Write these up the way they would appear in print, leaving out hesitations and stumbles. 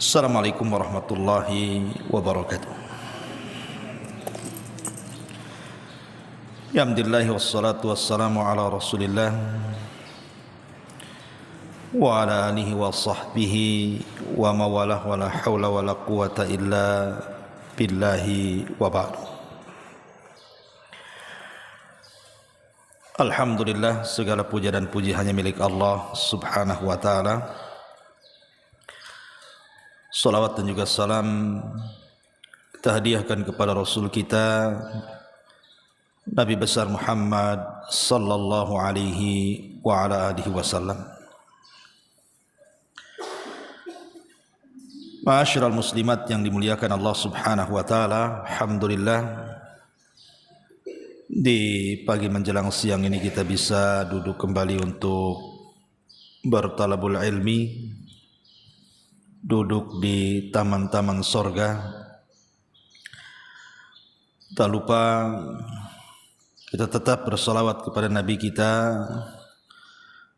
Assalamualaikum warahmatullahi wabarakatuh. Alhamdulillah wassalatu wassalamu ala Rasulillah wa ala alihi wa sahbihi wa mawalah wa la hawla wa la quwata illa billahi wa ba'du. Alhamdulillah, segala puja dan puji hanya milik Allah subhanahu wa ta'ala. Salawat dan juga salam kita hadiahkan kepada Rasul kita Nabi besar Muhammad sallallahu alaihi wa ala alihi wasallam. Ma'asyiral muslimat yang dimuliakan Allah subhanahu wa ta'ala, alhamdulillah di pagi menjelang siang ini kita bisa duduk kembali untuk bertalabul ilmi, duduk di taman-taman sorga. Tak lupa kita tetap bersalawat kepada Nabi kita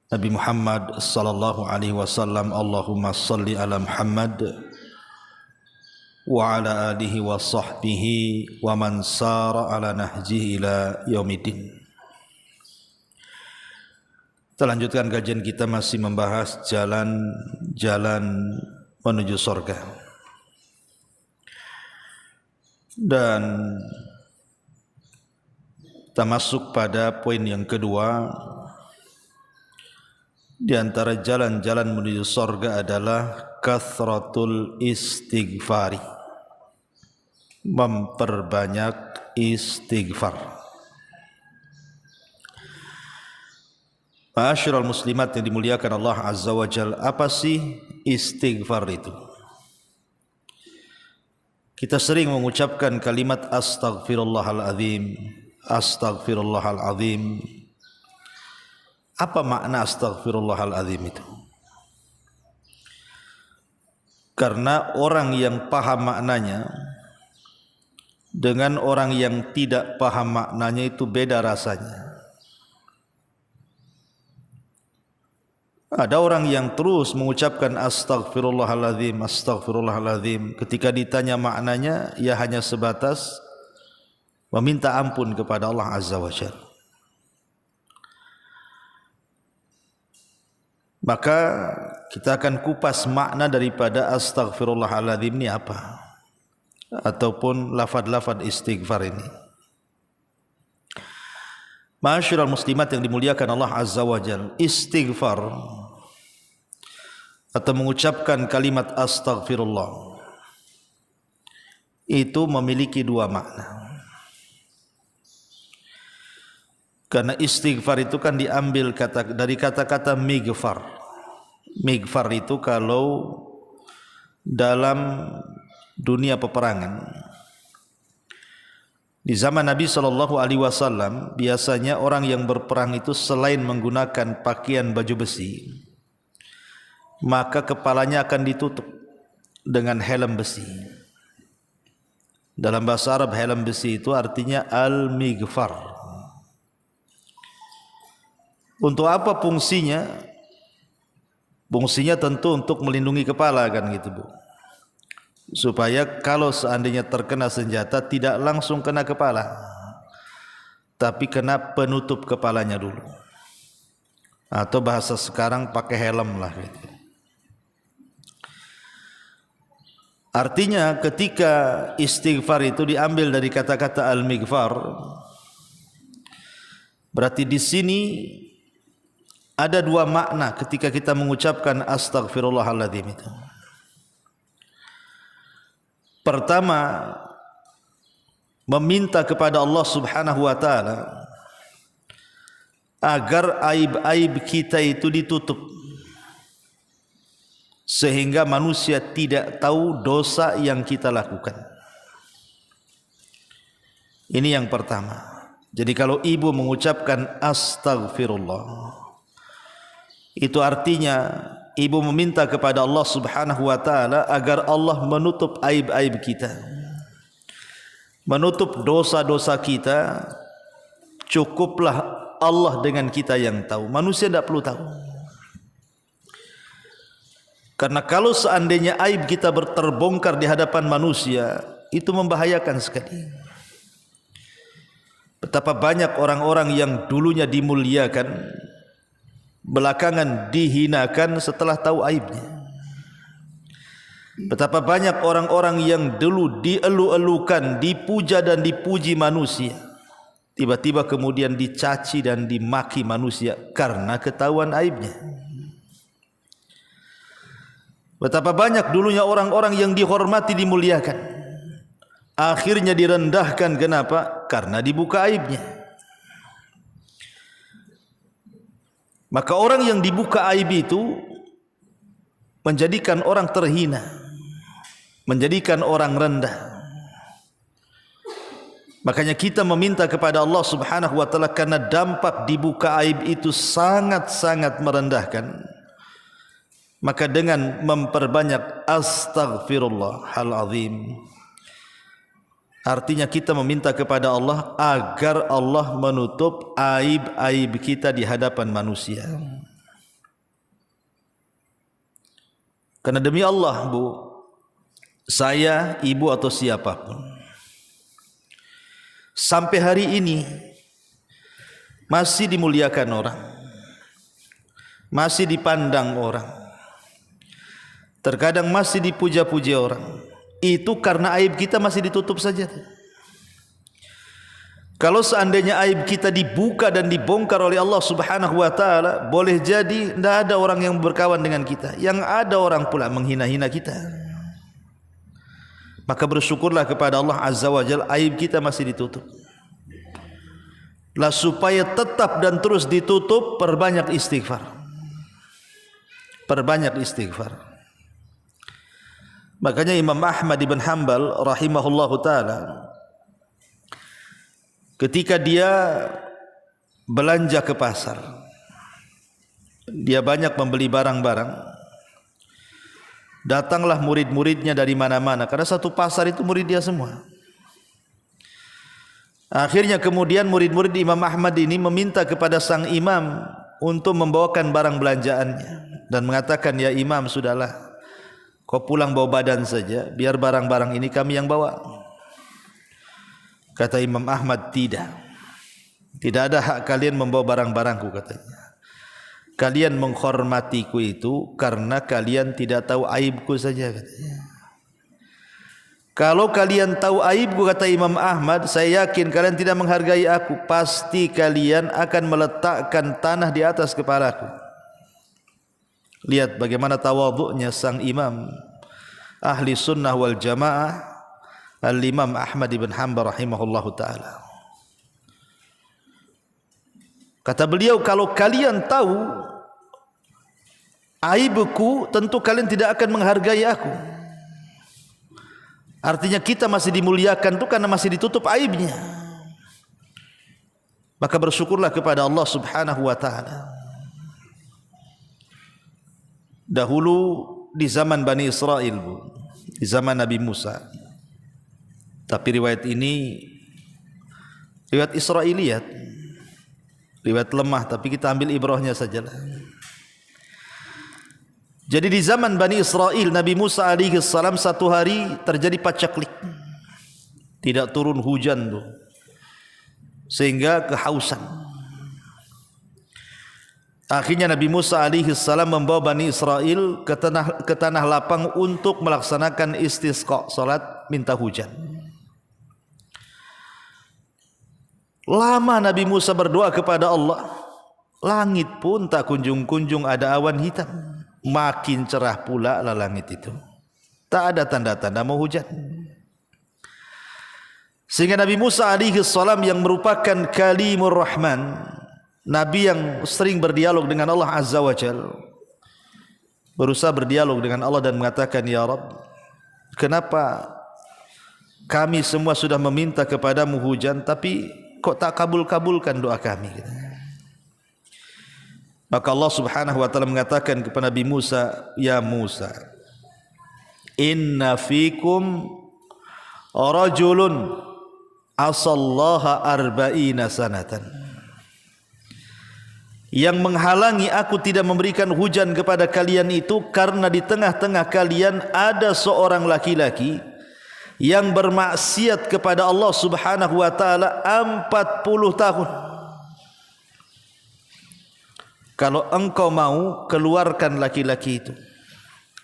Nabi Muhammad sallallahu alaihi wasallam. Allahumma salli ala Muhammad wa ala alihi wa sahbihi wa man sara ala nahjihi ila yaumiddin. Kita lanjutkan kajian kita, masih membahas jalan-jalan menuju surga. Dan kita masuk pada poin yang kedua. Di antara jalan-jalan menuju surga adalah kathratul istighfari, memperbanyak istighfar. Ma'asyiral muslimat yang dimuliakan Allah azza wa jalla, apa sih istighfar itu? Kita sering mengucapkan kalimat astaghfirullahaladzim, astaghfirullahaladzim. Apa makna astaghfirullahaladzim itu? Karena orang yang paham maknanya dengan orang yang tidak paham maknanya itu beda rasanya. Ada orang yang terus mengucapkan astaghfirullahaladzim, astaghfirullahaladzim. Ketika ditanya maknanya, ia hanya sebatas meminta ampun kepada Allah azza wa jalla. Maka kita akan kupas makna daripada astaghfirullahaladzim ini apa, ataupun lafad-lafad istighfar ini. Ma'asyiral muslimat yang dimuliakan Allah azza wa jalla, istighfar atau mengucapkan kalimat astaghfirullah itu memiliki dua makna. Karena istighfar itu kan diambil dari kata-kata mighfar. Mighfar itu kalau dalam dunia peperangan, di zaman Nabi SAW biasanya orang yang berperang itu selain menggunakan pakaian baju besi, maka kepalanya akan ditutup dengan helm besi. Dalam bahasa Arab helm besi itu artinya al-mighfar. Untuk apa fungsinya? Fungsinya tentu untuk melindungi kepala, kan gitu Bu, supaya kalau seandainya terkena senjata tidak langsung kena kepala, tapi kena penutup kepalanya dulu. Atau bahasa sekarang pakai helm lah gitu. Artinya ketika istighfar itu diambil dari kata-kata al-mighfar, berarti di sini ada dua makna ketika kita mengucapkan astaghfirullahaladzim itu. Pertama, meminta kepada Allah subhanahu wa ta'ala agar aib-aib kita itu ditutup, sehingga manusia tidak tahu dosa yang kita lakukan. Ini yang pertama. Jadi kalau ibu mengucapkan astaghfirullah, itu artinya ibu meminta kepada Allah subhanahu wa ta'ala agar Allah menutup aib-aib kita, menutup dosa-dosa kita. Cukuplah Allah dengan kita yang tahu, manusia tidak perlu tahu. Karena kalau seandainya aib kita terbongkar di hadapan manusia, itu membahayakan sekali. Betapa banyak orang-orang yang dulunya dimuliakan, belakangan dihinakan setelah tahu aibnya. Betapa banyak orang-orang yang dulu dielu-elukan, dipuja dan dipuji manusia, tiba-tiba kemudian dicaci dan dimaki manusia karena ketahuan aibnya. Betapa banyak dulunya orang-orang yang dihormati, dimuliakan, akhirnya direndahkan. Kenapa? Karena dibuka aibnya. Maka orang yang dibuka aib itu menjadikan orang terhina, menjadikan orang rendah. Makanya kita meminta kepada Allah Subhanahu wa taala, karena dampak dibuka aib itu sangat-sangat merendahkan. Maka dengan memperbanyak astaghfirullahal azim, artinya kita meminta kepada Allah agar Allah menutup aib-aib kita di hadapan manusia. Karena demi Allah, Bu, saya, ibu atau siapapun, sampai hari ini masih dimuliakan orang, masih dipandang orang, terkadang masih dipuja-puji orang. Itu karena aib kita masih ditutup saja. Kalau seandainya aib kita dibuka dan dibongkar oleh Allah Subhanahu wa taala, boleh jadi tidak ada orang yang berkawan dengan kita, yang ada orang pula menghina-hina kita. Maka bersyukurlah kepada Allah Azza wa Jalla, aib kita masih ditutup. Lah supaya tetap dan terus ditutup, perbanyak istighfar. Perbanyak istighfar. Makanya Imam Ahmad ibn Hanbal rahimahullahu ta'ala, ketika dia belanja ke pasar, dia banyak membeli barang-barang, datanglah murid-muridnya dari mana-mana, karena satu pasar itu murid dia semua. Akhirnya kemudian murid-murid Imam Ahmad ini meminta kepada sang imam untuk membawakan barang belanjaannya, dan mengatakan, ya imam, sudahlah, kau pulang bawa badan saja, biar barang-barang ini kami yang bawa. Kata Imam Ahmad, tidak ada hak kalian membawa barang-barangku, katanya. Kalian menghormatiku itu karena kalian tidak tahu aibku saja, katanya. Kalau kalian tahu aibku, kata Imam Ahmad, saya yakin kalian tidak menghargai aku. Pasti kalian akan meletakkan tanah di atas kepalaku. Lihat bagaimana tawadhu'nya sang imam ahli sunnah wal jamaah, Al-Imam Ahmad ibn Hanbal rahimahullahu ta'ala. Kata beliau, kalau kalian tahu aibku, tentu kalian tidak akan menghargai aku. Artinya kita masih dimuliakan itu karena masih ditutup aibnya. Maka bersyukurlah kepada Allah Subhanahu wa ta'ala. Dahulu di zaman Bani Israel, Bu, di zaman Nabi Musa. Tapi riwayat ini riwayat Israiliyat, riwayat lemah, tapi kita ambil ibrahnya sajalah. Jadi di zaman Bani Israel, Nabi Musa alaihi salam, satu hari terjadi pacaklik, tidak turun hujan, Bu, sehingga kehausan. Akhirnya Nabi Musa alaihi salam membawa Bani Israel ke tanah lapang untuk melaksanakan istisqa, salat minta hujan. Lama Nabi Musa berdoa kepada Allah, langit pun tak kunjung-kunjung ada awan hitam. Makin cerah pula lah langit itu, tak ada tanda-tanda mau hujan. Sehingga Nabi Musa alaihi salam yang merupakan kalimur rahman, Nabi yang sering berdialog dengan Allah Azza wa Jalla, berusaha berdialog dengan Allah dan mengatakan, ya Rabb, kenapa kami semua sudah meminta kepadamu hujan, tapi kok tak kabul-kabulkan doa kami? Maka Allah Subhanahu wa ta'ala mengatakan kepada Nabi Musa, ya Musa, inna fikum rajulun asallaha arba'ina sanatan yang menghalangi aku tidak memberikan hujan kepada kalian itu karena di tengah-tengah kalian ada seorang laki-laki yang bermaksiat kepada Allah Subhanahu wa taala 40 tahun. Kalau engkau mau keluarkan laki-laki itu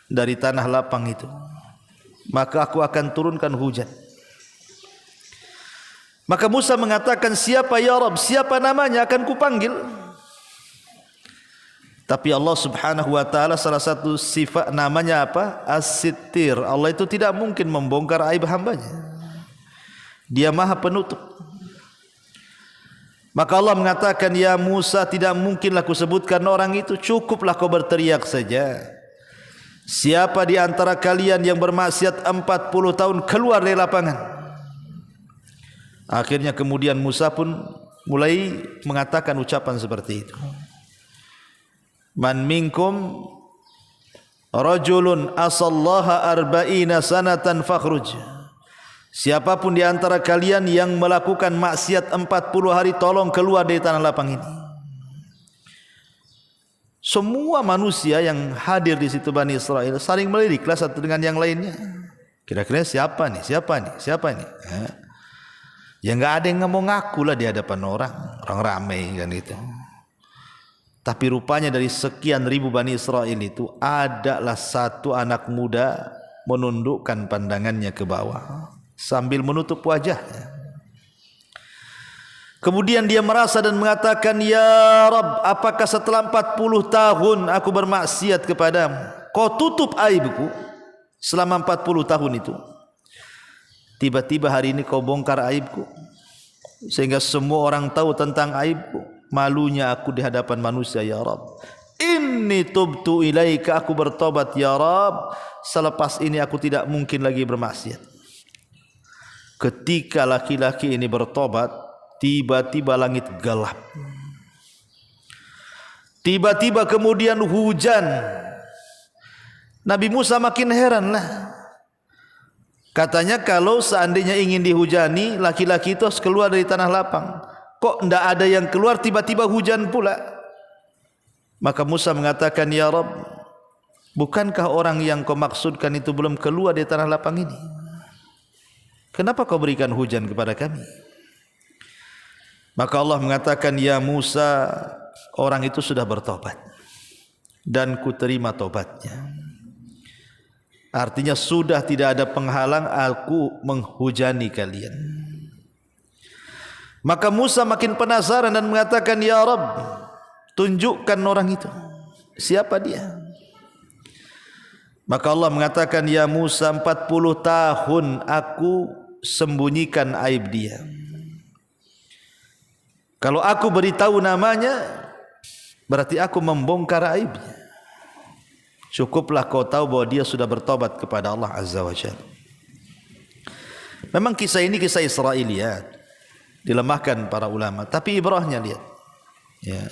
dari tanah lapang itu, maka aku akan turunkan hujan. Maka Musa mengatakan, siapa ya Rabb, siapa namanya, akan kupanggil. Tapi Allah Subhanahu wa taala salah satu sifat namanya apa? As-Sittir. Allah itu tidak mungkin membongkar aib hambanya. Dia Maha Penutup. Maka Allah mengatakan, ya Musa, tidak mungkinlah kusebutkan orang itu, cukuplah kau berteriak saja. Siapa di antara kalian yang bermaksiat 40 tahun keluar dari lapangan. Akhirnya kemudian Musa pun mulai mengatakan ucapan seperti itu. Man minkum rajulun asallaha arba'ina sanatan fakhruj. Siapapun di antara kalian yang melakukan maksiat 40 hari, tolong keluar dari tanah lapang ini. Semua manusia yang hadir di situ Bani Israel saling meliriklah satu dengan yang lainnya. Kira-kira siapa nih? Siapa nih? Siapa nih? Ya enggak ada yang mau ngaku lah di hadapan orang ramai kan itu. Tapi rupanya dari sekian ribu Bani Israel itu adalah satu anak muda menundukkan pandangannya ke bawah sambil menutup wajahnya. Kemudian dia merasa dan mengatakan, ya Rabb, apakah setelah 40 tahun aku bermaksiat kepadamu, kau tutup aibku selama 40 tahun itu? Tiba-tiba hari ini kau bongkar aibku sehingga semua orang tahu tentang aibku. Malunya aku di hadapan manusia ya Rabb. Inni tubtu ilaika, aku bertobat ya Rabb. Selepas ini aku tidak mungkin lagi bermaksiat. Ketika laki-laki ini bertobat, tiba-tiba langit gelap. Tiba-tiba kemudian hujan. Nabi Musa makin heran lah. Katanya kalau seandainya ingin dihujani, laki-laki itu harus keluar dari tanah lapang. Kok tidak ada yang keluar, tiba-tiba hujan pula. Maka Musa mengatakan, ya Rabb, bukankah orang yang kau maksudkan itu belum keluar dari tanah lapang ini? Kenapa kau berikan hujan kepada kami? Maka Allah mengatakan, ya Musa, orang itu sudah bertobat dan kuterima tobatnya. Artinya sudah tidak ada penghalang aku menghujani kalian. Maka Musa makin penasaran dan mengatakan, ya Rabb, tunjukkan orang itu, siapa dia? Maka Allah mengatakan, ya Musa, 40 tahun aku sembunyikan aib dia. Kalau aku beritahu namanya, berarti aku membongkar aibnya. Cukuplah kau tahu bahwa dia sudah bertobat kepada Allah Azza wa Jalla. Memang kisah ini kisah Israiliyat, dilemahkan para ulama, tapi ibrahnya lihat, ya,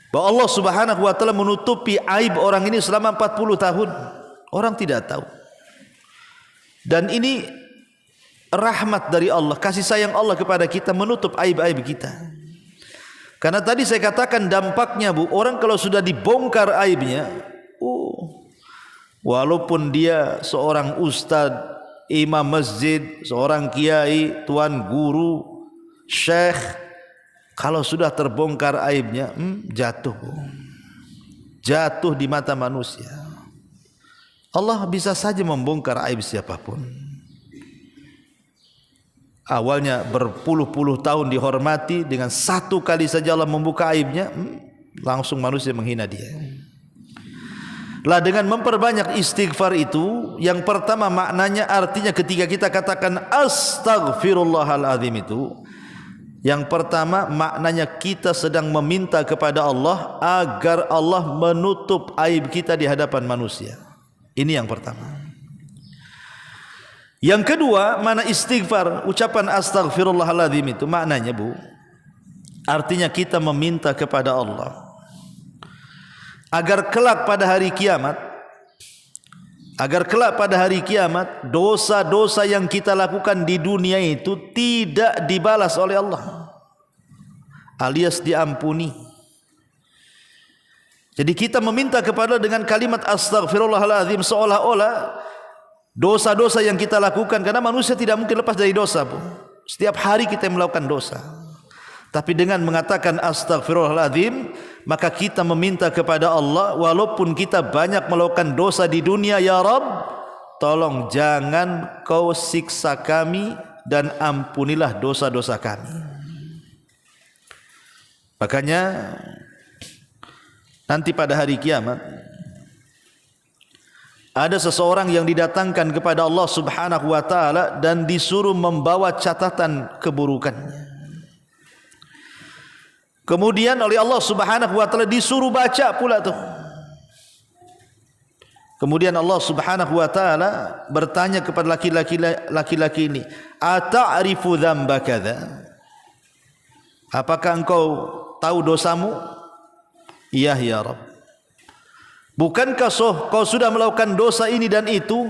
bahwa Allah Subhanahu wa taala menutupi aib orang ini selama 40 tahun. Orang tidak tahu. Dan ini rahmat dari Allah, kasih sayang Allah kepada kita, menutup aib-aib kita. Karena tadi saya katakan dampaknya, Bu, orang kalau sudah dibongkar aibnya, walaupun dia seorang ustaz, imam masjid, seorang kiai, tuan guru, syekh, kalau sudah terbongkar aibnya, jatuh. Jatuh di mata manusia. Allah bisa saja membongkar aib siapapun. Awalnya berpuluh-puluh tahun dihormati, dengan satu kali saja Allah membuka aibnya, langsung manusia menghina dia. Lah dengan memperbanyak istighfar itu, yang pertama maknanya artinya ketika kita katakan astaghfirullahaladzim itu, yang pertama maknanya kita sedang meminta kepada Allah agar Allah menutup aib kita di hadapan manusia. Ini yang pertama. Yang kedua, mana istighfar, ucapan astaghfirullahaladzim itu maknanya, Bu, artinya kita meminta kepada Allah agar kelak pada hari kiamat, dosa-dosa yang kita lakukan di dunia itu tidak dibalas oleh Allah, alias diampuni. Jadi kita meminta kepada dengan kalimat astaghfirullahaladzim seolah-olah dosa-dosa yang kita lakukan, karena manusia tidak mungkin lepas dari dosa, Bu. Setiap hari kita melakukan dosa. Tapi dengan mengatakan astaghfirullahaladzim, maka kita meminta kepada Allah, walaupun kita banyak melakukan dosa di dunia, ya Rabb, tolong jangan kau siksa kami dan ampunilah dosa-dosa kami. Makanya nanti pada hari kiamat ada seseorang yang didatangkan kepada Allah Subhanahu wa taala dan disuruh membawa catatan keburukannya. Kemudian oleh Allah Subhanahu wa taala disuruh baca pula tuh. Kemudian Allah Subhanahu wa taala bertanya kepada laki-laki ini, "Ata'rifu dzamba kadza?" Apakah engkau tahu dosamu? Iya ya Rabb. Bukankah kau sudah melakukan dosa ini dan itu?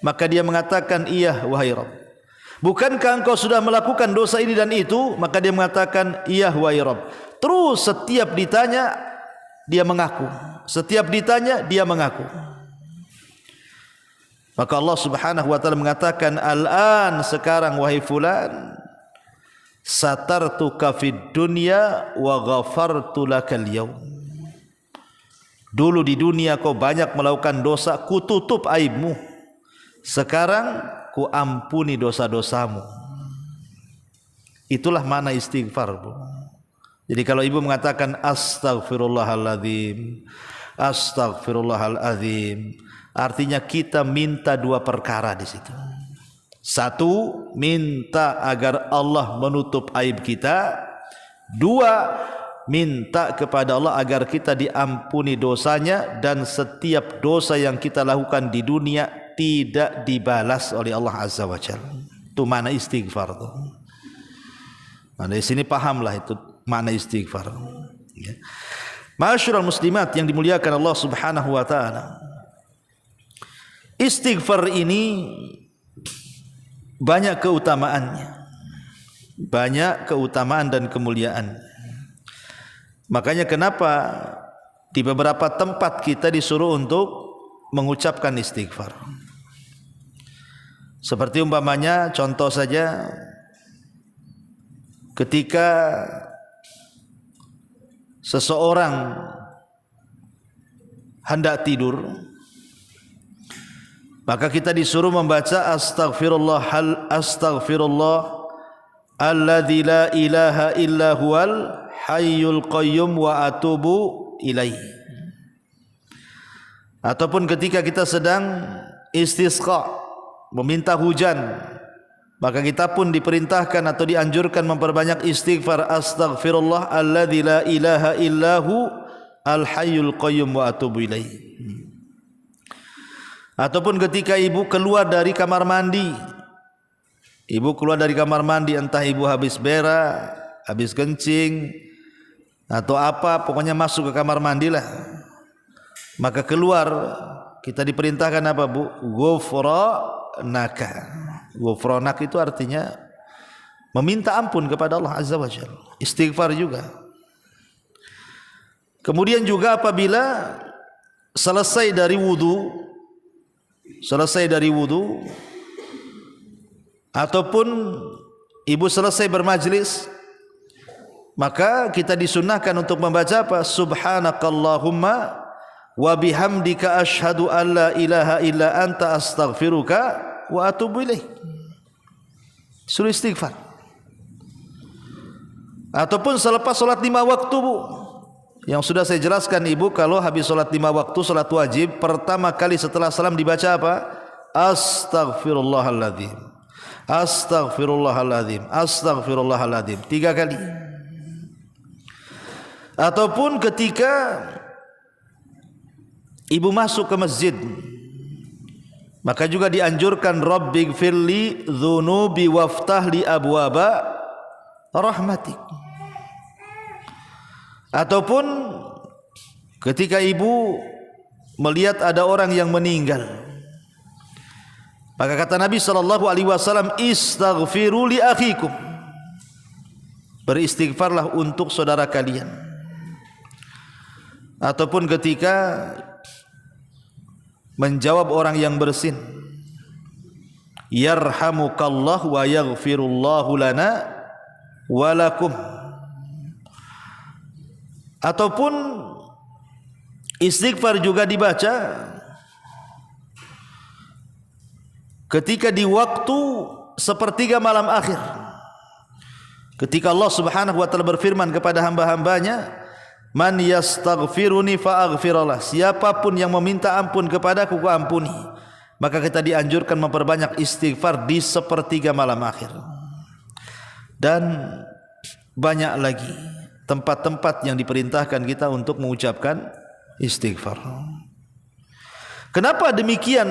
Maka dia mengatakan, iya wahai Rabb. Bukankah engkau sudah melakukan dosa ini dan itu? Maka dia mengatakan, iya wahai Rabb. Terus setiap ditanya dia mengaku. Setiap ditanya dia mengaku. Maka Allah Subhanahu wa taala mengatakan, al-an, sekarang wahai fulan, satartuka fid dunya wa ghafartu lakal yaum. Dulu di dunia kau banyak melakukan dosa, ku tutup aibmu. Sekarang ku ampuni dosa-dosamu. Itulah makna istighfar, Bu. Jadi kalau ibu mengatakan astaghfirullahaladzim, astaghfirullahaladzim, artinya kita minta dua perkara di situ. Satu, minta agar Allah menutup aib kita. Dua, minta kepada Allah agar kita diampuni dosanya, dan setiap dosa yang kita lakukan di dunia tidak dibalas oleh Allah Azza wa Jalla. Itu makna istighfar tuh. Nah, dari sini pahamlah itu makna istighfar. Ya. Ma'asyiral muslimat yang dimuliakan Allah Subhanahu wa taala. Istighfar ini banyak keutamaannya. Banyak keutamaan dan kemuliaan. Makanya kenapa di beberapa tempat kita disuruh untuk mengucapkan istighfar. Seperti umpamanya, contoh saja, ketika seseorang hendak tidur, maka kita disuruh membaca astaghfirullah alladzi la ilaha illa huwal hayyul qayyum wa atubu ilaih. Ataupun ketika kita sedang istisqa, meminta hujan, maka kita pun diperintahkan atau dianjurkan memperbanyak istighfar, astaghfirullah alladzi la ilaha illahu al hayyul qayyum wa atubu ilaih. Ataupun ketika ibu keluar dari kamar mandi, entah ibu habis berak, habis kencing atau apa, pokoknya masuk ke kamar mandi lah, maka keluar, kita diperintahkan apa, Bu? Ghufranaka. Ghufranak itu artinya meminta ampun kepada Allah Azza wa Jalla. Istighfar juga. Kemudian juga apabila selesai dari wudu ataupun ibu selesai bermajlis, maka kita disunahkan untuk membaca apa? Subhanakallahumma wa bihamdika asyhadu an la ilaha illa anta astaghfiruka wa atubu ilaik. Suruh istighfar. Ataupun selepas salat 5 waktu, Bu. Yang sudah saya jelaskan ibu, kalau habis salat 5 waktu, salat wajib, pertama kali setelah salam dibaca apa? Astaghfirullahaladzim, astaghfirullahaladzim, astaghfirullahaladzim, 3 kali. Ataupun ketika ibu masuk ke masjid, maka juga dianjurkan rabbighfirli dzunubi waftahli abwaba rahmatik. Ataupun ketika ibu melihat ada orang yang meninggal, maka kata Nabi SAW, istaghfiru li akhikum, beristighfarlah untuk saudara kalian. ataupun ketika menjawab orang yang bersin, yarhamukallah wa yaghfirullahu lana wa lakum, ataupun istighfar juga dibaca ketika di waktu sepertiga malam akhir, ketika Allah Subhanahu wa taala berfirman kepada hamba-hambanya, man yastaghfiruni faaghfirullah, siapapun yang meminta ampun kepadaku ku ampuni. Maka kita dianjurkan memperbanyak istighfar di sepertiga malam akhir. Dan banyak lagi tempat-tempat yang diperintahkan kita untuk mengucapkan istighfar. Kenapa demikian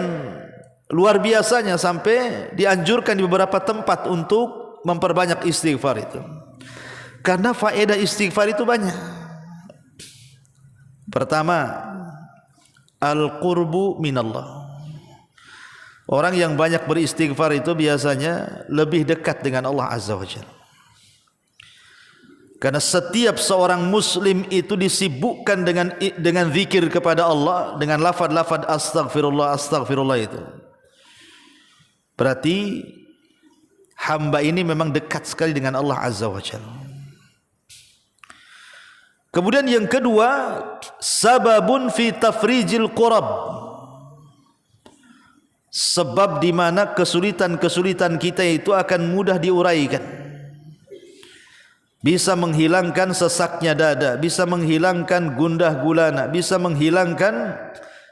luar biasanya sampai dianjurkan di beberapa tempat untuk memperbanyak istighfar itu? Karena faedah istighfar itu banyak. Pertama, al-qurbu minallah. Orang yang banyak beristighfar itu biasanya lebih dekat dengan Allah Azza wa Jalla. Karena setiap seorang muslim itu disibukkan dengan zikir kepada Allah, dengan lafaz-lafaz astaghfirullah, astaghfirullah itu. Berarti hamba ini memang dekat sekali dengan Allah Azza wa Jalla. Kemudian yang kedua, sababun fi tafrijil qurab. Sebab di mana kesulitan-kesulitan kita itu akan mudah diuraikan. Bisa menghilangkan sesaknya dada, bisa menghilangkan gundah gulana, bisa menghilangkan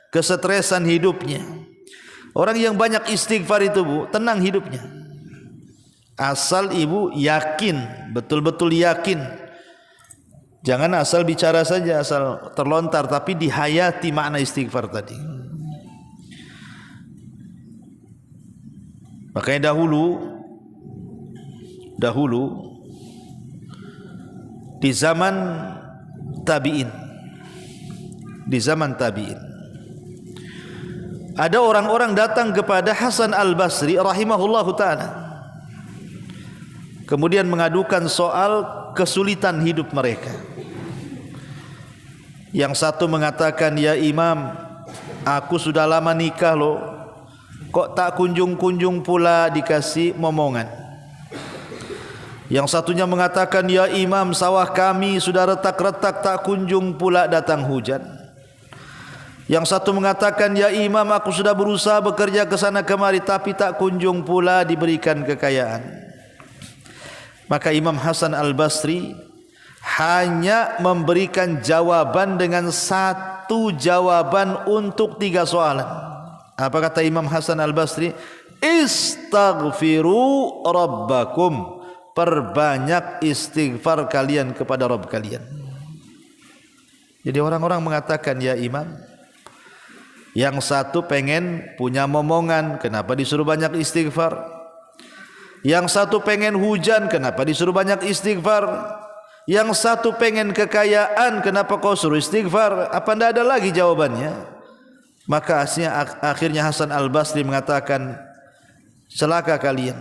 kesetresan hidupnya. Orang yang banyak istighfar itu, Bu, tenang hidupnya. Asal ibu yakin, betul-betul yakin. Jangan asal bicara saja, asal terlontar, tapi dihayati makna istighfar tadi. Makanya dahulu di zaman tabi'in, ada orang-orang datang kepada Hasan Al-Basri rahimahullahu ta'ala, kemudian mengadukan soal kesulitan hidup mereka. Yang satu mengatakan, ya Imam, aku sudah lama nikah loh, kok tak kunjung-kunjung pula dikasih momongan. Yang satunya mengatakan, ya Imam, sawah kami sudah retak-retak, tak kunjung pula datang hujan. Yang satu mengatakan, ya Imam, aku sudah berusaha bekerja ke sana kemari, tapi tak kunjung pula diberikan kekayaan. Maka Imam Hasan Al-Basri hanya memberikan jawaban dengan satu jawaban untuk 3 soalan. Apa kata Imam Hasan Al-Basri? Istaghfiru rabbakum, perbanyak istighfar kalian kepada Rabb kalian. Jadi orang-orang mengatakan, ya Imam, yang satu pengen punya momongan, kenapa disuruh banyak istighfar? Yang satu pengen hujan, kenapa disuruh banyak istighfar? Yang satu pengen kekayaan, kenapa kau suruh istighfar? Apa tidak ada lagi jawabannya? Maka akhirnya Hasan Al-Basri mengatakan, celaka kalian.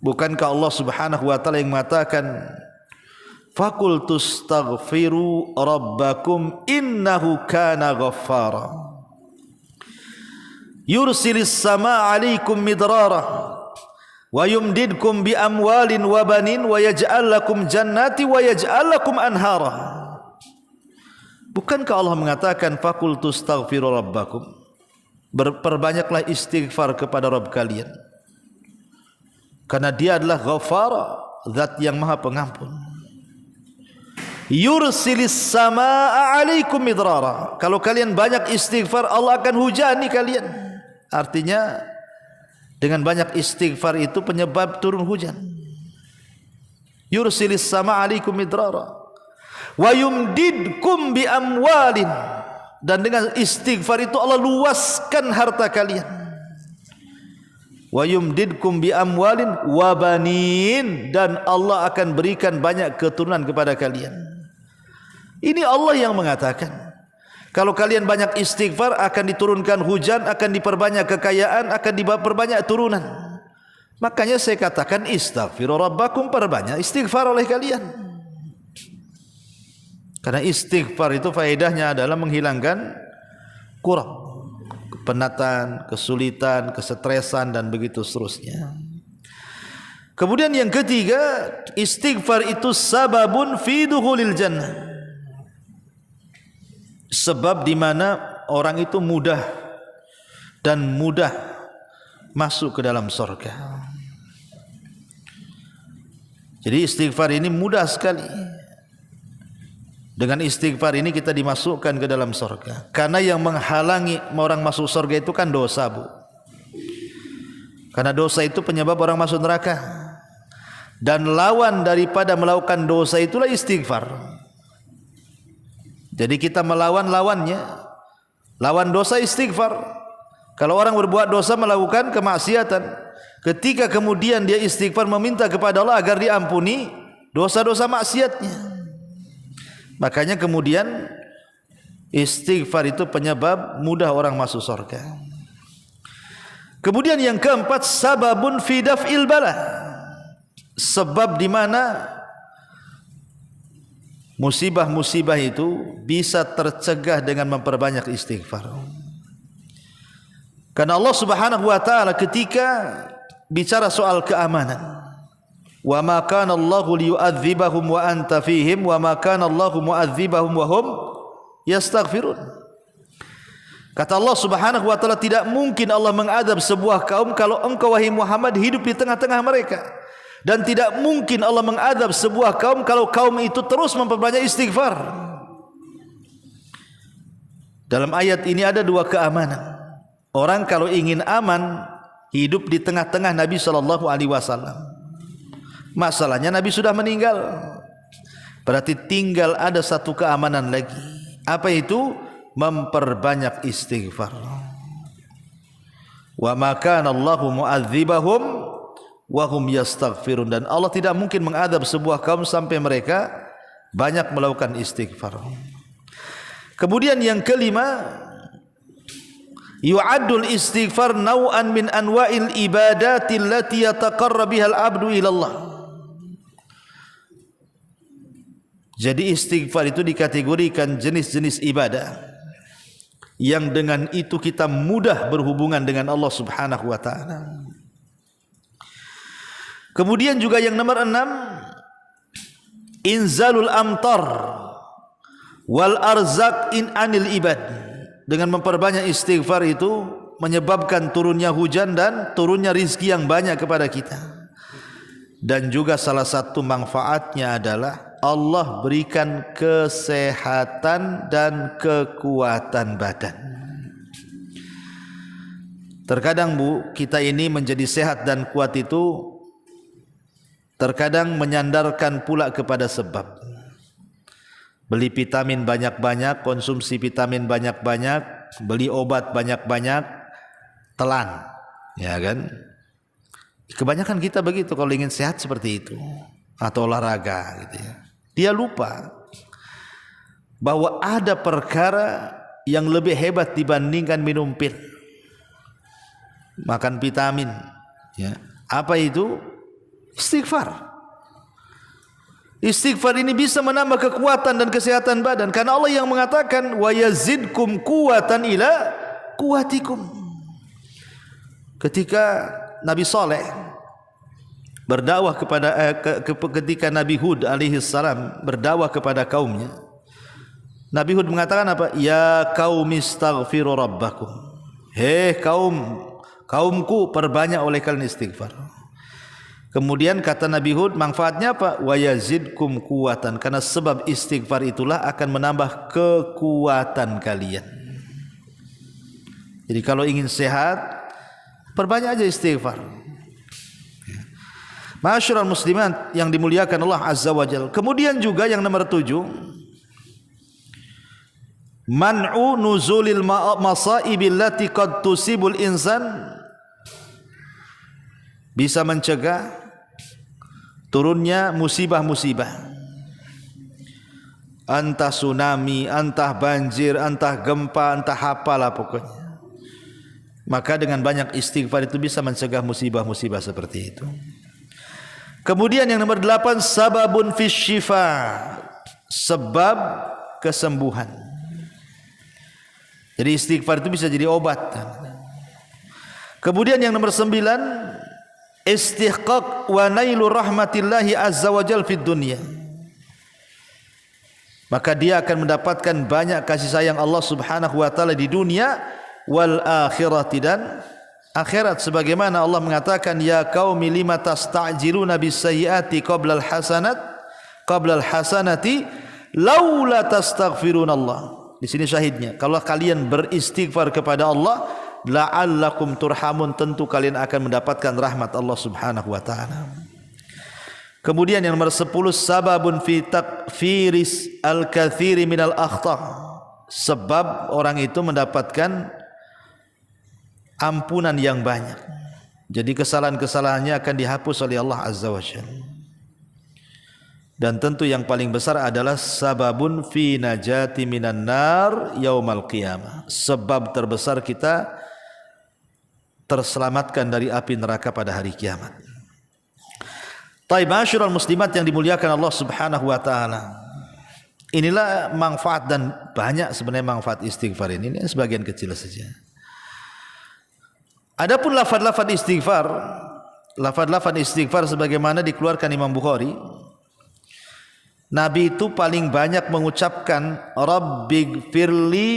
Bukankah Allah Subhanahu wa taala yang mengatakan, faqultu astaghfiru rabbakum innahu kana ghaffara yursilis samaa 'alaikum midrara wa yumdidkum bi amwalin wa banin wa yaj'al lakum jannati wa yaj'al lakum anhara. Bukankah Allah mengatakan, faqultu astaghfiru rabbakum, perbanyaklah istighfar kepada Rabb kalian, karena Dia adalah Ghafara, Zat yang Maha Pengampun. Yursilis samaa 'alaikum midrara, kalau kalian banyak istighfar, Allah akan hujani kalian. Artinya dengan banyak istighfar itu penyebab turun hujan. Yursilis samaa 'alaikum midrara wa yumdidkum bi amwalin, dan dengan istighfar itu Allah luaskan harta kalian. Wa yumdidkum bi amwalin wa banin, dan Allah akan berikan banyak keturunan kepada kalian. Ini Allah yang mengatakan, kalau kalian banyak istighfar akan diturunkan hujan, akan diperbanyak kekayaan, akan diperbanyak turunan. Makanya saya katakan, istaghfiru rabbakum, perbanyak istighfar oleh kalian. Karena istighfar itu faedahnya adalah menghilangkan kurang, kepenatan, kesulitan, kesetresan dan begitu seterusnya. Kemudian yang ketiga, istighfar itu sababun fi dukhulil jannah. Sebab di mana orang itu mudah masuk ke dalam surga. Jadi istighfar ini mudah sekali. Dengan istighfar ini kita dimasukkan ke dalam surga. Karena yang menghalangi orang masuk surga itu kan dosa, Bu. Karena dosa itu penyebab orang masuk neraka. Dan lawan daripada melakukan dosa itulah istighfar. Jadi kita melawan lawannya. Lawan dosa istighfar. Kalau orang berbuat dosa melakukan kemaksiatan, ketika kemudian dia istighfar meminta kepada Allah agar diampuni dosa-dosa maksiatnya, makanya kemudian istighfar itu penyebab mudah orang masuk surga. Kemudian yang keempat, sababun fi daf'il bala. Sebab di mana musibah-musibah itu bisa tercegah dengan memperbanyak istighfar. Karena Allah Subhanahu wa taala ketika bicara soal keamanan, wa ma kana Allahu liyu'adzibahum wa anta fihim wa ma kana Allahu mu'adzibahum wa hum yastaghfirun. Kata Allah Subhanahu wa taala, tidak mungkin Allah mengadab sebuah kaum kalau engkau wahai Muhammad hidup di tengah-tengah mereka, dan tidak mungkin Allah mengadab sebuah kaum kalau kaum itu terus memperbanyak istighfar. Dalam ayat ini ada dua keamanan. Orang kalau ingin aman hidup di tengah-tengah Nabi sallallahu alaihi wasallam. Masalahnya Nabi sudah meninggal. Berarti tinggal ada satu keamanan lagi. Apa itu? Memperbanyak istighfar. Wa ma kana Allahu mu'adzibahum wa hum yastaghfirun. Dan Allah tidak mungkin mengadab sebuah kaum sampai mereka banyak melakukan istighfar. Kemudian yang kelima, yu'addul istighfar naw'an min anwa'il ibadati allati yataqarrab biha al-'abdu ila Allah. Jadi istighfar itu dikategorikan jenis-jenis ibadah yang dengan itu kita mudah berhubungan dengan Allah Subhanahu wa taala. Kemudian juga yang nomor 6, inzalul amtar wal arzaq in anil ibad. Dengan memperbanyak istighfar itu menyebabkan turunnya hujan dan turunnya rizki yang banyak kepada kita. Dan juga salah satu manfaatnya adalah Allah berikan kesehatan dan kekuatan badan. Terkadang Bu, kita ini menjadi sehat dan kuat itu terkadang menyandarkan pula kepada sebab. Beli vitamin banyak-banyak, konsumsi vitamin banyak-banyak, beli obat banyak-banyak, telan, ya kan? Kebanyakan kita begitu kalau ingin sehat seperti itu, atau olahraga gitu ya. Dia lupa bahwa ada perkara yang lebih hebat dibandingkan minum pil, makan vitamin, ya. Apa itu? Istighfar. Istighfar ini bisa menambah kekuatan dan kesehatan badan, karena Allah yang mengatakan wa yazidkum quwatan ila quwatikum. Ketika Nabi Saleh berdakwah ketika Nabi Hud alaihi salam berdakwah kepada kaumnya, Nabi Hud mengatakan apa? Ya qaumi astaghfiru rabbakum. Hei kaumku, perbanyak oleh kalian istighfar. Kemudian kata Nabi Hud, manfaatnya apa? Wa yazidkum quwatan, karena sebab istighfar itulah akan menambah kekuatan kalian. Jadi kalau ingin sehat, perbanyak aja istighfar. Ma'asyiral muslimat yang dimuliakan Allah Azza wa Jalla. Kemudian juga yang nomor 7, man'u nuzulil masaibil lati qad tusibul insan, bisa mencegah turunnya musibah-musibah, entah tsunami, entah banjir, entah gempa, entah apalah pokoknya. Maka dengan banyak istighfar itu bisa mencegah musibah-musibah seperti itu. Kemudian yang nomor 8, sababun fis syifa, sebab kesembuhan. Jadi istighfar itu bisa jadi obat. Kemudian yang nomor 9, istihqaq wa nailu rahmatillahi azza wa jal fid dunya. Maka dia akan mendapatkan banyak kasih sayang Allah Subhanahu wa taala di dunia wal akhirati, dan akhirat, sebagaimana Allah mengatakan ya qaumi lima tasta'jiluna bis sayyiati qabla al hasanati laula tastaghfirunallah. Di sini syahidnya, kalau kalian beristighfar kepada Allah, la'allakum turhamun, tentu kalian akan mendapatkan rahmat Allah Subhanahu wa taala. Kemudian yang nomor 10, sababun fi takfiris al-katsiri minal akhta'. Sebab orang itu mendapatkan ampunan yang banyak. Jadi kesalahan-kesalahannya akan dihapus oleh Allah Azza wa Jalla. Dan tentu yang paling besar adalah sababun fi najati minan nar yaumal qiyamah. Sebab terbesar kita terselamatkan dari api neraka pada hari kiamat. Taib masyiral muslimat yang dimuliakan Allah Subhanahu wa taala. Inilah manfaat, dan banyak sebenarnya manfaat istighfar ini sebagian kecil saja. Adapun lafaz-lafaz istighfar sebagaimana dikeluarkan Imam Bukhari, Nabi itu paling banyak mengucapkan Rabbighfirli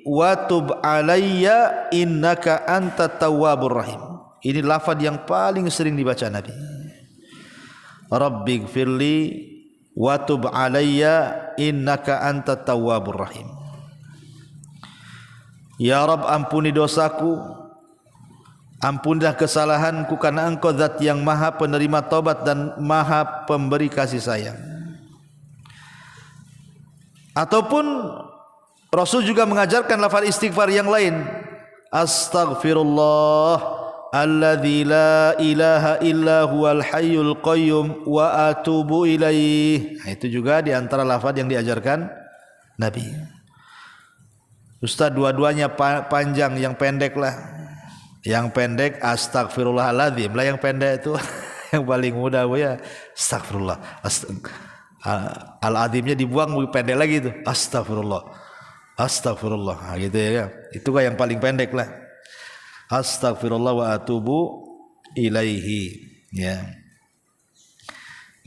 wa tub alayya innaka antat tawwabur rahim. Ini lafaz yang paling sering dibaca Nabi. Rabbighfirli wa tub alayya innaka antat tawwabur rahim. Ya Rabb, ampuni dosaku, ampunilah kesalahanku, karena Engkau zat yang maha penerima taubat dan maha pemberi kasih sayang. Ataupun Rasul juga mengajarkan lafaz istighfar yang lain, astaghfirullah alladzi la ilaha illa huwal hayyul qayyum wa atubu ilaih. Nah, itu juga di antara lafaz yang diajarkan Nabi. Ustaz, dua-duanya panjang, yang pendek lah. Yang pendek astaghfirullahaladzim lah, yang pendek itu yang paling mudah ya astaghfirullah. Al-adhimnya dibuang, pendek lagi itu astagfirullah, astagfirullah, nah, gitu ya. Itu kan yang paling pendek lah, astagfirullah wa atubu ilaihi, ya.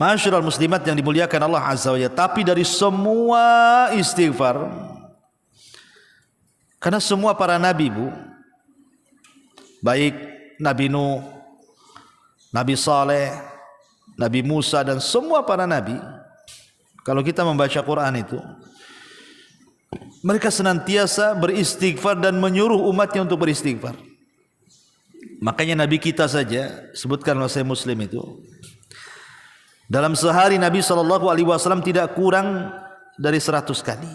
Masyiral muslimat yang dimuliakan Allah Azza wa Jalla. Tapi dari semua istighfar, karena semua para nabi, Bu, baik Nabi Nuh, Nabi Saleh, Nabi Musa, dan semua para nabi, kalau kita membaca Quran itu, mereka senantiasa beristighfar dan menyuruh umatnya untuk beristighfar. Makanya Nabi kita saja, sebutkan oleh Sahih Muslim itu, dalam sehari Nabi SAW tidak kurang dari 100 kali,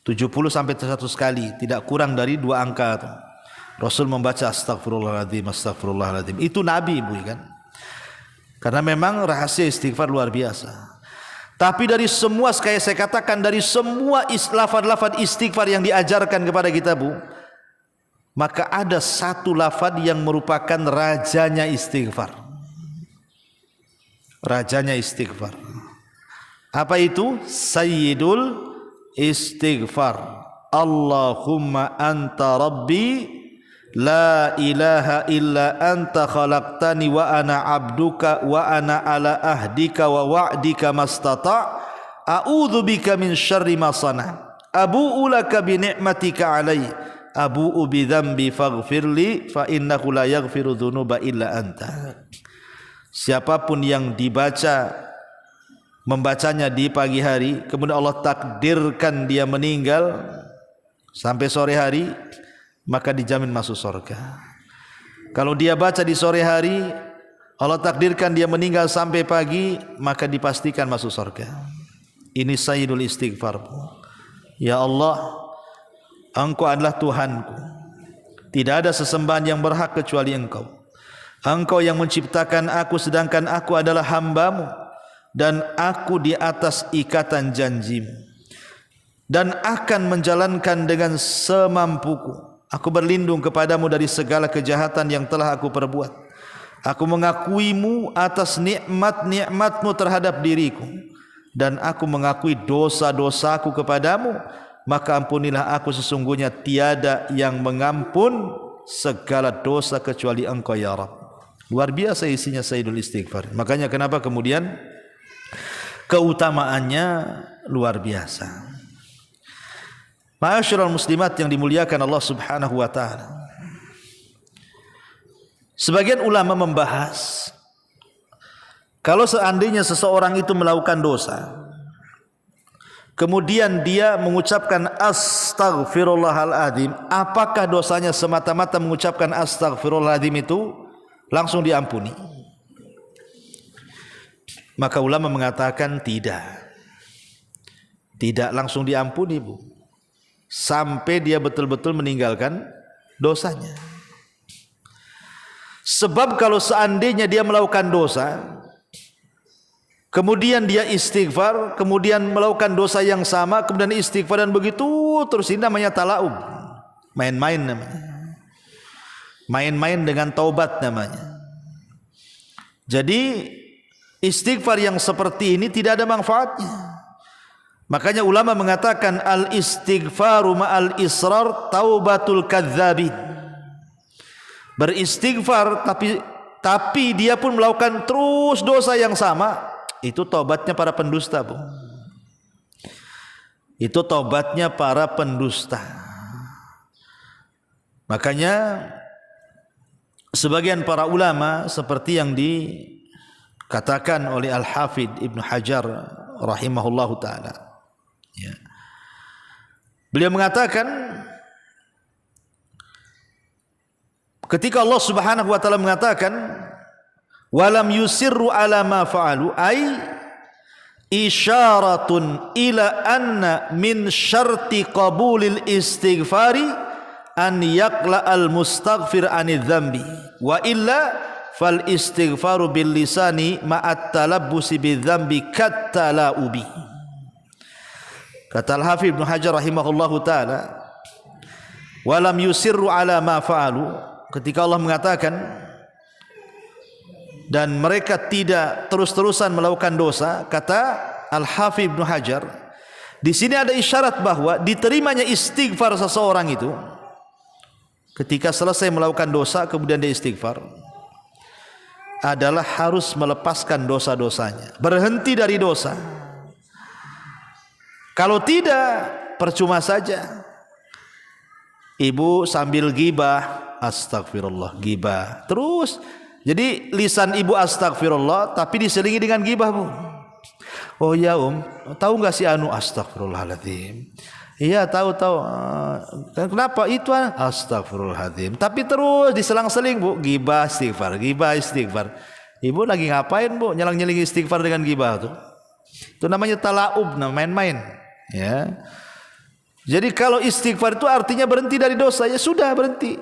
70 sampai 100 kali, tidak kurang dari 2 angka itu. Rasul membaca astagfirullahaladzim, astagfirullahaladzim. Itu Nabi, Bu, kan? Karena memang rahasia istighfar luar biasa. Tapi dari semua, kayak saya katakan, dari semua lafaz-lafaz istighfar yang diajarkan kepada kita, Bu, maka ada satu lafaz yang merupakan rajanya istighfar. Rajanya istighfar. Apa itu? Sayyidul istighfar. Allahumma anta rabbi la ilaha illa anta khalaqtani wa ana abduka wa ana ala ahdika wa wa'dika mastata' a'udzu bika min syarri ma sana' abu'u laka bi ni'matika 'alayya abu'u bi dzambi faghfirli fa innahu la yaghfiru dzunuba illa anta. Siapapun yang membacanya di pagi hari, kemudian Allah takdirkan dia meninggal sampai sore hari, maka dijamin masuk surga. Kalau dia baca di sore hari, Allah takdirkan dia meninggal sampai pagi, maka dipastikan masuk surga. Ini sayyidul istighfar. Ya Allah, Engkau adalah Tuhanku, tidak ada sesembahan yang berhak kecuali Engkau. Engkau yang menciptakan aku, sedangkan aku adalah hamba-Mu, dan aku di atas ikatan janji-Mu, dan akan menjalankan dengan semampuku. Aku berlindung kepadamu dari segala kejahatan yang telah aku perbuat. Aku mengakuimu atas nikmat-nikmatmu terhadap diriku, dan aku mengakui dosa-dosaku kepadamu, maka ampunilah aku, sesungguhnya tiada yang mengampun segala dosa kecuali Engkau ya Rabb. Luar biasa isinya Sayyidul Istighfar. Makanya kenapa kemudian keutamaannya luar biasa. Ma'asyiral muslimat yang dimuliakan Allah Subhanahu wa taala. Sebagian ulama membahas kalau seandainya seseorang itu melakukan dosa, kemudian dia mengucapkan astaghfirullahaladzim, apakah dosanya semata-mata mengucapkan astaghfirullahaladzim itu langsung diampuni? Maka ulama mengatakan tidak langsung diampuni, Bu, sampai dia betul-betul meninggalkan dosanya. Sebab kalau seandainya dia melakukan dosa, kemudian dia istighfar, kemudian melakukan dosa yang sama, kemudian istighfar, dan begitu terus, ini namanya talaub, main-main namanya, main-main dengan taubat namanya. Jadi istighfar yang seperti ini tidak ada manfaatnya. Makanya ulama mengatakan al-istighfaru ma'al israr taubatul kadzdzabin. Beristighfar tapi dia pun melakukan terus dosa yang sama, itu taubatnya para pendusta, Bu. Itu taubatnya para pendusta. Makanya sebagian para ulama seperti yang dikatakan oleh Al-Hafidh Ibnu Hajar rahimahullahu taala, ya, beliau mengatakan ketika Allah Subhanahu wa taala mengatakan walam yusirru ala ma fa'alu, ay isyaratun ila anna min syarti qabulil istighfari an yaqla al mustaghfir anidz dzambi wa illa fal istighfaru bil lisani ma'at talabbusi bidz dzambi kat talaubi. Kata Al-Hafidh Ibnu Hajar rahimahullahu taala, walam yusirru ala ma fa'alu, ketika Allah mengatakan dan mereka tidak terus-terusan melakukan dosa, kata Al-Hafidh Ibnu Hajar, di sini ada isyarat bahwa diterimanya istighfar seseorang itu ketika selesai melakukan dosa kemudian dia istighfar adalah harus melepaskan dosa-dosanya, berhenti dari dosa. Kalau tidak, percuma saja. Ibu sambil gibah, astagfirullah, gibah terus. Jadi lisan ibu astagfirullah tapi diselingi dengan gibah, Bu. Oh ya tahu nggak si anu, astagfirullahaladzim. Iya tahu. Kenapa itu? Astagfirullahaladzim. Tapi terus diselang-seling, Bu, gibah istighfar, gibah istighfar. Ibu lagi ngapain, Bu? Nyelang-nyeling istighfar dengan gibah tuh. Itu namanya talaub, main-main. Ya. Jadi kalau istighfar itu artinya berhenti dari dosa, ya sudah berhenti.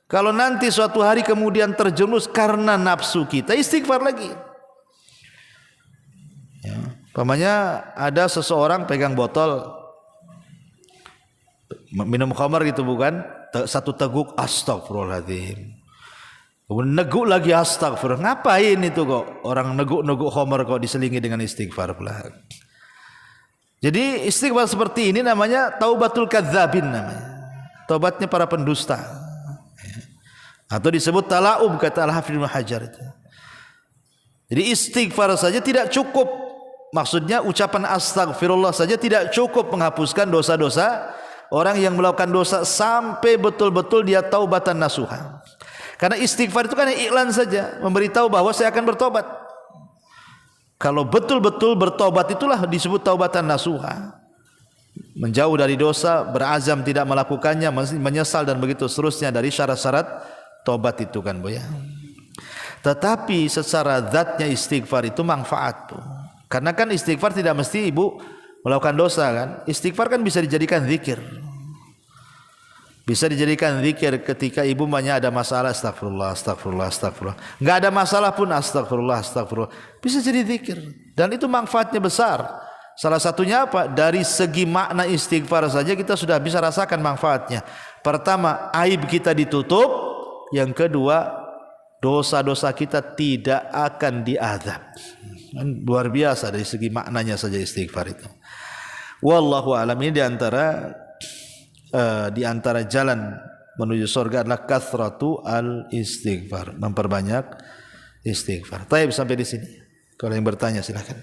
Kalau nanti suatu hari kemudian terjerumus karena nafsu kita, istighfar lagi. Ya. Pamannya ada seseorang pegang botol minum khamar gitu, bukan? Satu teguk astagfirullahaladzim. Neguk lagi astagfirullah. Ngapain itu kok? Orang neguk khamar kok diselingi dengan istighfar pula. Jadi istighfar seperti ini namanya taubatul kadzdzabin namanya. Taubatnya para pendusta. Atau disebut talaub, kata Al-Hafidh Ibnu Hajar itu. Jadi istighfar saja tidak cukup. Maksudnya ucapan astagfirullah saja tidak cukup menghapuskan dosa-dosa orang yang melakukan dosa sampai betul-betul dia taubatan nasuha. Karena istighfar itu kan iklan saja, memberitahu bahwa saya akan bertobat. Kalau betul-betul bertobat itulah disebut taubatan nasuha. Menjauh dari dosa, berazam tidak melakukannya, menyesal dan begitu seterusnya dari syarat-syarat tobat itu kan, Bu, ya. Tetapi secara zatnya istighfar itu manfaat, Bu. Karena kan istighfar tidak mesti ibu melakukan dosa kan. Istighfar kan bisa dijadikan zikir. Bisa dijadikan zikir ketika ibu banyak ada masalah, astagfirullah, astagfirullah, astagfirullah. Enggak ada masalah pun astagfirullah, astagfirullah. Bisa jadi zikir dan itu manfaatnya besar. Salah satunya apa? Dari segi makna istighfar saja kita sudah bisa rasakan manfaatnya. Pertama, aib kita ditutup. Yang kedua, dosa-dosa kita tidak akan diazab. Luar biasa dari segi maknanya saja istighfar itu. Wallahu a'lam. Ini di antara jalan menuju surga adalah kathratu al istighfar, memperbanyak istighfar. Baik, sampai di sini. Kalau yang bertanya silakan.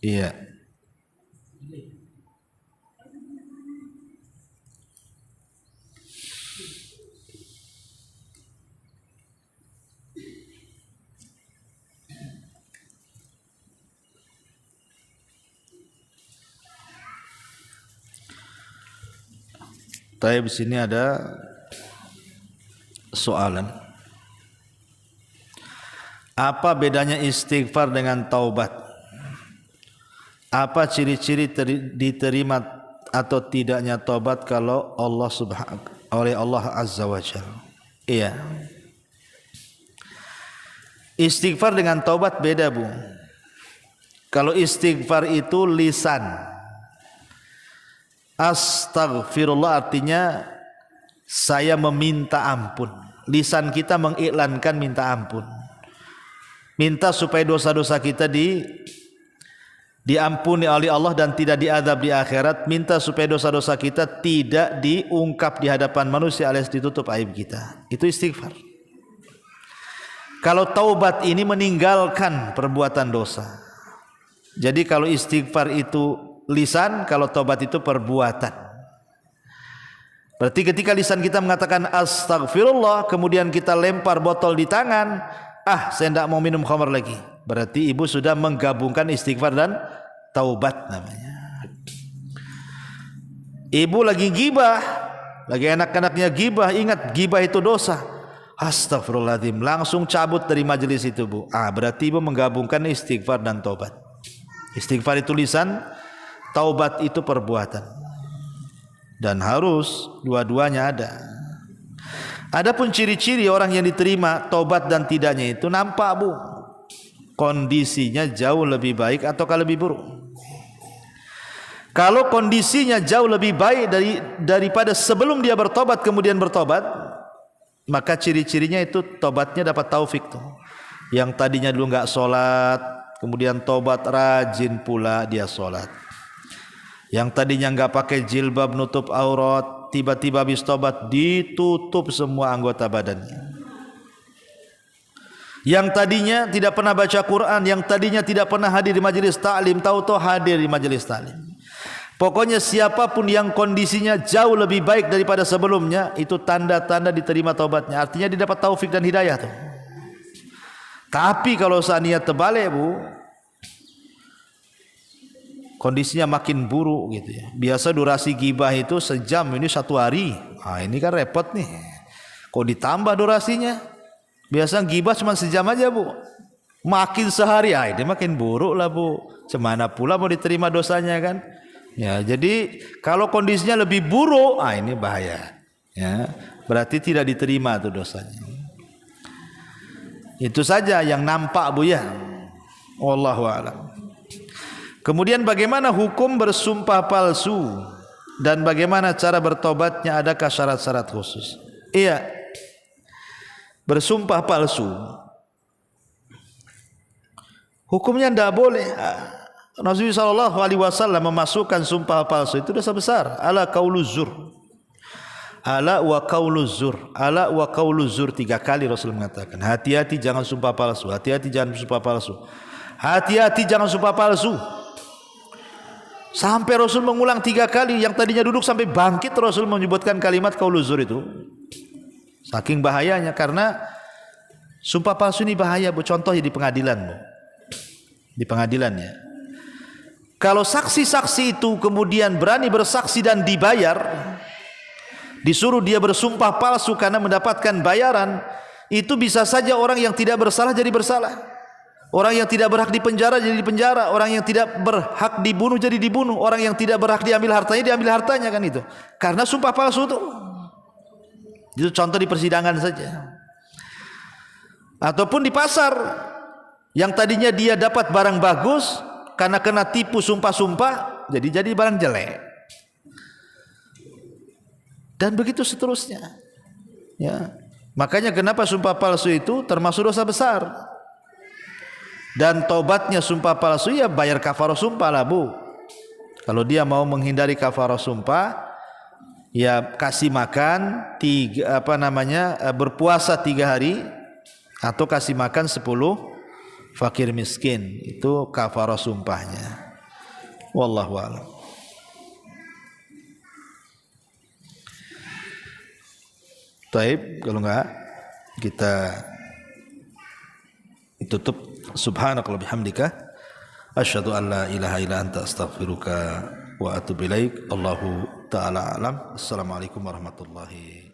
Iya. Tapi di sini ada soalan. Apa bedanya istighfar dengan taubat? Apa ciri-ciri diterima atau tidaknya taubat kalau oleh Allah Azza wa Jalla? Iya. Istighfar dengan taubat beda, Bu. Kalau istighfar itu lisan, astaghfirullah artinya saya meminta ampun. Lisan kita mengiklankan minta ampun. Minta supaya dosa-dosa kita diampuni oleh Allah dan tidak diazab di akhirat. Minta supaya dosa-dosa kita tidak diungkap di hadapan manusia alias ditutup aib kita. Itu istighfar. Kalau taubat ini meninggalkan perbuatan dosa. Jadi kalau istighfar itu lisan, kalau taubat itu perbuatan. Berarti ketika lisan kita mengatakan astagfirullah, kemudian kita lempar botol di tangan, saya tidak mau minum khamar lagi. Berarti ibu sudah menggabungkan istighfar dan taubat namanya. Ibu lagi gibah, lagi enak-enaknya gibah, ingat gibah itu dosa. Astagfirullahaladzim, langsung cabut dari majelis itu, Bu. Berarti ibu menggabungkan istighfar dan taubat. Istighfar itu lisan, taubat itu perbuatan. Dan harus dua-duanya ada. Adapun ciri-ciri orang yang diterima taubat dan tidaknya itu nampak, Bu. Kondisinya jauh lebih baik ataukah lebih buruk. Kalau kondisinya jauh lebih baik daripada sebelum dia bertobat kemudian bertobat, maka ciri-cirinya itu tobatnya dapat taufik tuh. Yang tadinya dulu nggak sholat, kemudian tobat rajin pula dia sholat. Yang tadinya nggak pakai jilbab nutup aurat, tiba-tiba habis tobat ditutup semua anggota badannya. Yang tadinya tidak pernah baca Quran, yang tadinya tidak pernah hadir di majelis taklim, tahu-tahu hadir di majelis taklim. Pokoknya siapapun yang kondisinya jauh lebih baik daripada sebelumnya, itu tanda-tanda diterima taubatnya. Artinya dia dapat taufik dan hidayah tuh. Tapi kalau seandainya terbalik, Bu, kondisinya makin buruk gitu ya. Biasa durasi gibah itu sejam, ini 1 hari. Ini kan repot nih. Kok ditambah durasinya? Biasa gibah cuma sejam aja, Bu. Makin sehari, ini makin buruk lah, Bu. Cemana pula mau diterima dosanya kan? Ya, jadi kalau kondisinya lebih buruk, ini bahaya. Ya, berarti tidak diterima tuh dosanya. Itu saja yang nampak, Bu ya. Wallahu a'lam. Kemudian bagaimana hukum bersumpah palsu dan bagaimana cara bertobatnya, adakah syarat-syarat khusus? Iya. Bersumpah palsu hukumnya tidak boleh. Nabi sallallahu alaihi wasallam memasukkan sumpah palsu itu dosa besar. Ala qauluz zur. Ala wa qauluz zur. Ala wa qauluz zur, 3 kali Rasul mengatakan, hati-hati jangan sumpah palsu, hati-hati jangan sumpah palsu. Hati-hati jangan sumpah palsu. Sampai Rasul mengulang 3 kali, yang tadinya duduk sampai bangkit Rasul menyebutkan kalimat qauluz zur itu. Saking bahayanya, karena sumpah palsu ini bahaya, Bu. Contohnya di pengadilan, Bu. Di pengadilan ya. Kalau saksi-saksi itu kemudian berani bersaksi dan dibayar, disuruh dia bersumpah palsu karena mendapatkan bayaran, itu bisa saja orang yang tidak bersalah jadi bersalah. Orang yang tidak berhak dipenjara jadi dipenjara, orang yang tidak berhak dibunuh jadi dibunuh, orang yang tidak berhak diambil hartanya diambil hartanya kan itu. Karena sumpah palsu itu. Itu contoh di persidangan saja. Ataupun di pasar, yang tadinya dia dapat barang bagus, karena kena tipu sumpah-sumpah, jadi barang jelek. Dan begitu seterusnya. Ya. Makanya kenapa sumpah palsu itu termasuk dosa besar. Dan taubatnya sumpah palsu ya bayar kafarah sumpah lah Bu. Kalau dia mau menghindari kafarah sumpah, ya kasih makan berpuasa 3 hari atau kasih makan 10 fakir miskin. Itu kafarah sumpahnya. Wallahu a'lam. Taib, kalau enggak kita tutup. Subhanakallahumma bihamdika asyhadu an la ilaha illa anta astaghfiruka wa atubu ilaik. Allahu taala alam. Assalamualaikum warahmatullahi